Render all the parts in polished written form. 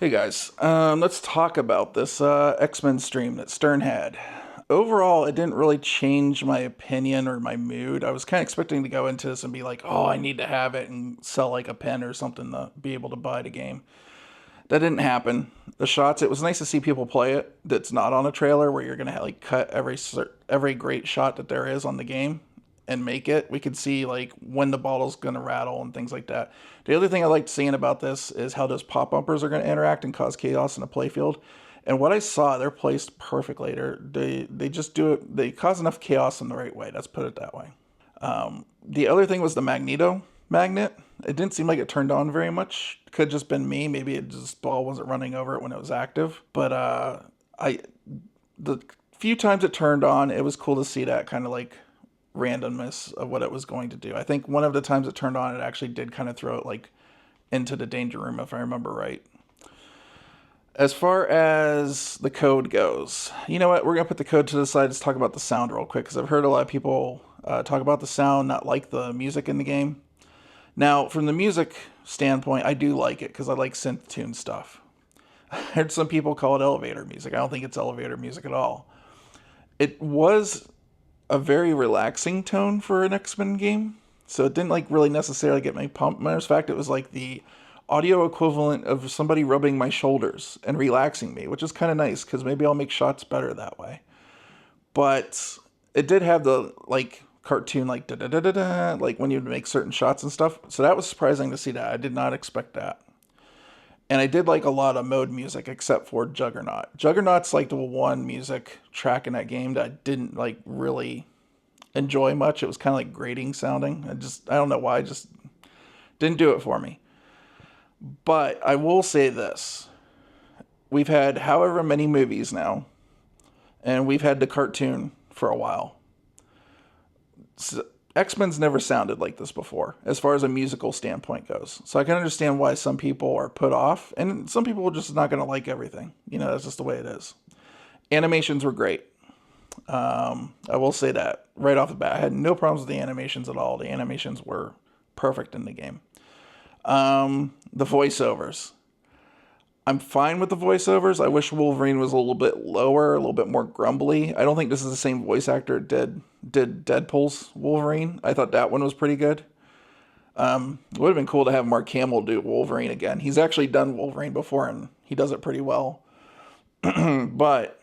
Hey guys, let's talk about this X-Men stream that Stern had. Overall, it didn't really change my opinion or my mood. I was kind of expecting to go into this and be like, oh, I need to have it and sell like a pen or something to be able to buy the game. That didn't happen. The shots, it was nice to see people play it that's not on a trailer where you're going to like cut every great shot that there is on the game and make it. We could see like when the bottle's going to rattle and things like that. The other thing I liked seeing about this is how those pop bumpers are going to interact and cause chaos in the playfield. And what I saw, they're placed perfectly. They just do it. They cause enough chaos in the right way. Let's put it that way. The other thing was the Magneto magnet. It didn't seem like it turned on very much. Could just been me. Maybe it just ball wasn't running over it when it was active. But I the few times it turned on, it was cool to see that kind of like randomness of what it was going to do. I think one of the times it turned on, it actually did kind of throw it like into the danger room, if I remember right. As far as the code goes, you know what? We're gonna put the code to the side. Let's talk about the sound real quick because I've heard a lot of people talk about the sound, not like the music in the game. Now, from the music standpoint, I do like it because I like synth tune stuff. I heard some people call it elevator music. I don't think it's elevator music at all. It was a very relaxing tone for an X-Men game, so it didn't like really necessarily get me pumped. Matter of fact, it was like the audio equivalent of somebody rubbing my shoulders and relaxing me, which is kind of nice because maybe I'll make shots better that way. But it did have the like cartoon like da da da da da like when you make certain shots and stuff. So that was surprising to see that. I did not expect that. And I did like a lot of mode music except for Juggernaut. Juggernaut's like the one music track in that game that I didn't like really enjoy much. It was kind of like grating sounding. I don't know why, I just didn't do it for me. But I will say this. We've had however many movies now, and we've had the cartoon for a while. X-Men's never sounded like this before, as far as a musical standpoint goes. So I can understand why some people are put off, and some people are just not going to like everything. You know, that's just the way it is. Animations were great. I will say that right off the bat. I had no problems with the animations at all. The animations were perfect in the game. The voiceovers. I'm fine with the voiceovers. I wish Wolverine was a little bit lower, a little bit more grumbly. I don't think this is the same voice actor did Deadpool's Wolverine. I thought that one was pretty good. It would have been cool to have Mark Hamill do Wolverine again. He's actually done Wolverine before, and he does it pretty well. But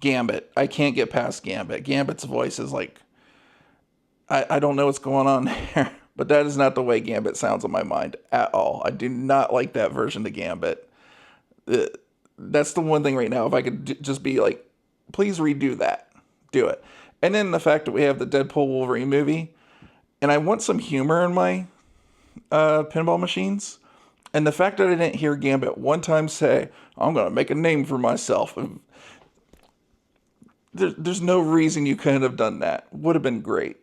Gambit, I can't get past Gambit. Gambit's voice is like, I don't know what's going on there, but that is not the way Gambit sounds in my mind at all. I do not like that version of Gambit. That's the one thing right now. If I could just be like, please redo that, do it. And then the fact that we have the Deadpool Wolverine movie, and I want some humor in my pinball machines. And the fact that I didn't hear Gambit one time say, I'm going to make a name for myself. There's no reason you couldn't have done that. Would have been great.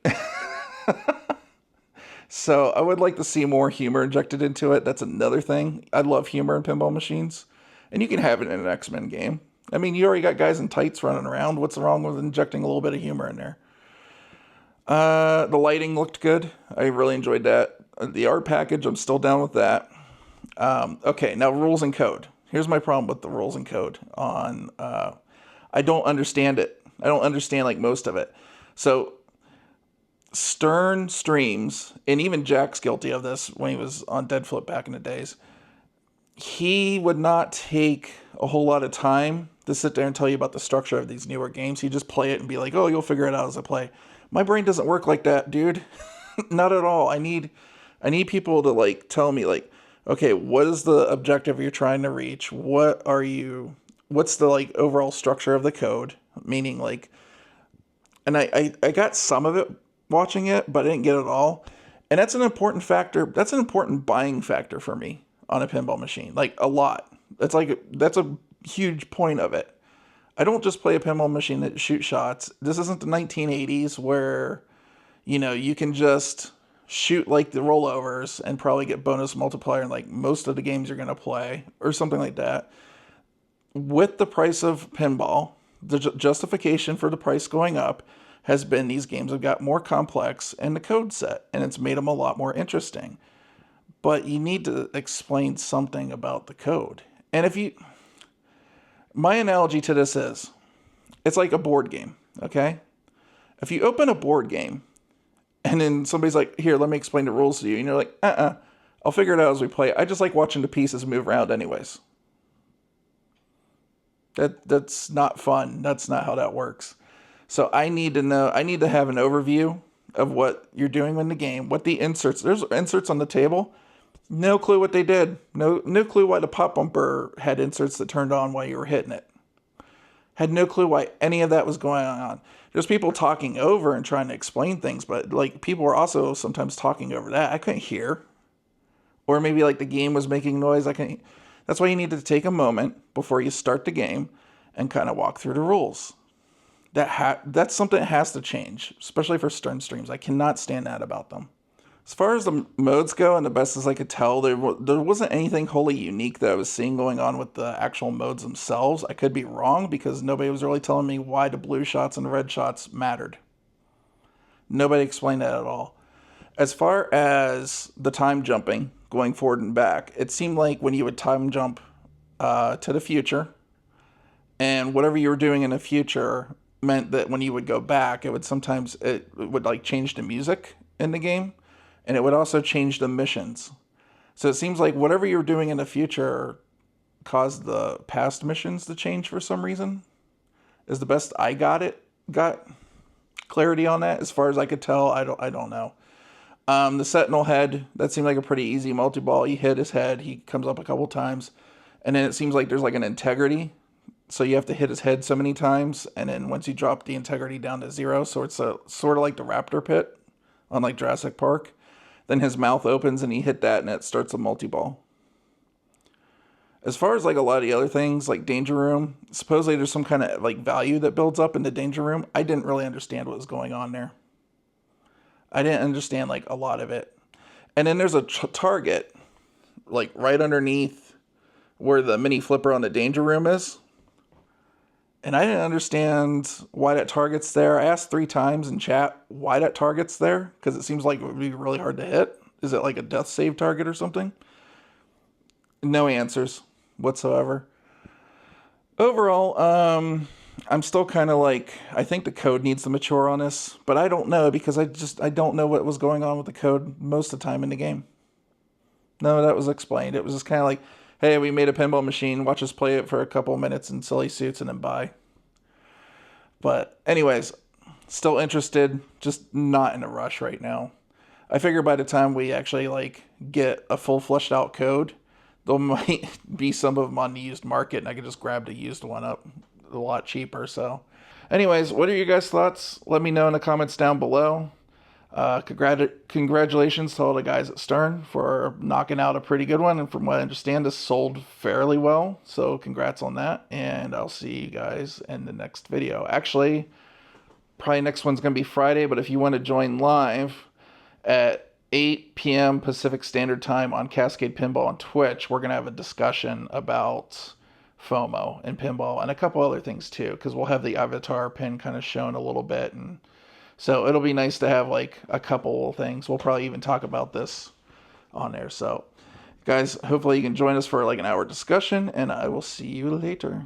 So I would like to see more humor injected into it. That's another thing. I love humor in pinball machines. And you can have it in an X-Men game. I mean, you already got guys in tights running around. What's wrong with injecting a little bit of humor in there? The lighting looked good. I really enjoyed that. The art package, I'm still down with that. Okay, now rules and code. Here's my problem with the rules and code on... I don't understand it. I don't understand like most of it. So Stern streams, and even Jack's guilty of this when he was on Dead Flip back in the days. He would not take a whole lot of time to sit there and tell you about the structure of these newer games. He'd just play it and be like, oh, you'll figure it out as I play. My brain doesn't work like that, dude. Not at all. I need people to like tell me like, okay, what is the objective you're trying to reach? What's the like overall structure of the code? Meaning like, and I got some of it watching it, but I didn't get it all. And that's an important factor. That's an important buying factor for me on a pinball machine. Like a lot. That's a huge point of it. I don't just play a pinball machine that shoots shots. This isn't the 1980s where, you can just shoot like the rollovers and probably get bonus multiplier in like most of the games you're going to play or something like that. With the price of pinball, the justification for the price going up has been these games have got more complex in the code set, and it's made them a lot more interesting. But you need to explain something about the code. And my analogy to this is, it's like a board game, okay? If you open a board game and then somebody's like, here, let me explain the rules to you. And you're like, I'll figure it out as we play. I just like watching the pieces move around anyways. That's not fun. That's not how that works. So I need to have an overview of what you're doing in the game, what the inserts, there's inserts on the table. No clue what they did. No clue why the pop bumper had inserts that turned on while you were hitting it. Had no clue why any of that was going on. There's people talking over and trying to explain things, but like people were also sometimes talking over that. I couldn't hear. Or maybe like the game was making noise. That's why you need to take a moment before you start the game and kind of walk through the rules. That's something that has to change, especially for Stern streams. I cannot stand that about them. As far as the modes go, and the best as I could tell, there wasn't anything wholly unique that I was seeing going on with the actual modes themselves. I could be wrong because nobody was really telling me why the blue shots and the red shots mattered. Nobody explained that at all. As far as the time jumping, going forward and back, it seemed like when you would time jump to the future, and whatever you were doing in the future meant that when you would go back, it would like change the music in the game. And it would also change the missions. So it seems like whatever you're doing in the future caused the past missions to change for some reason. Is the best I got clarity on that. As far as I could tell, I don't know. The Sentinel head, that seemed like a pretty easy multi-ball. You hit his head, he comes up a couple times. And then it seems like there's like an integrity. So you have to hit his head so many times. And then once you drop the integrity down to 0, so it's sort of like the raptor pit on like Jurassic Park. Then his mouth opens and he hit that and it starts a multi-ball. As far as like a lot of the other things, like Danger Room, supposedly there's some kind of like value that builds up in the Danger Room. I didn't really understand what was going on there. I didn't understand like a lot of it. And then there's a target like right underneath where the mini flipper on the Danger Room is. And I didn't understand why that target's there. I asked 3 times in chat why that target's there, because it seems like it would be really hard to hit. Is it like a death save target or something? No answers whatsoever. Overall, I'm still kind of like, I think the code needs to mature on this, but I don't know because I don't know what was going on with the code most of the time in the game. No, that was explained. It was just kind of like, hey, we made a pinball machine, watch us play it for a couple minutes in silly suits and then bye. But anyways, still interested, just not in a rush right now. I figure by the time we actually like get a full fleshed out code, there might be some of them on the used market and I could just grab the used one up a lot cheaper. So anyways, what are your guys' thoughts? Let me know in the comments down below. Congratulations to all the guys at Stern for knocking out a pretty good one, and from what I understand, this sold fairly well, so congrats on that, and I'll see you guys in the next video. Actually, probably next one's going to be Friday, but if you want to join live at 8 p.m. Pacific Standard Time on Cascade Pinball on Twitch, we're going to have a discussion about FOMO and pinball and a couple other things too, because we'll have the avatar pin kind of shown a little bit, and so it'll be nice to have like a couple things. We'll probably even talk about this on there. So guys, hopefully you can join us for like an hour discussion, and I will see you later.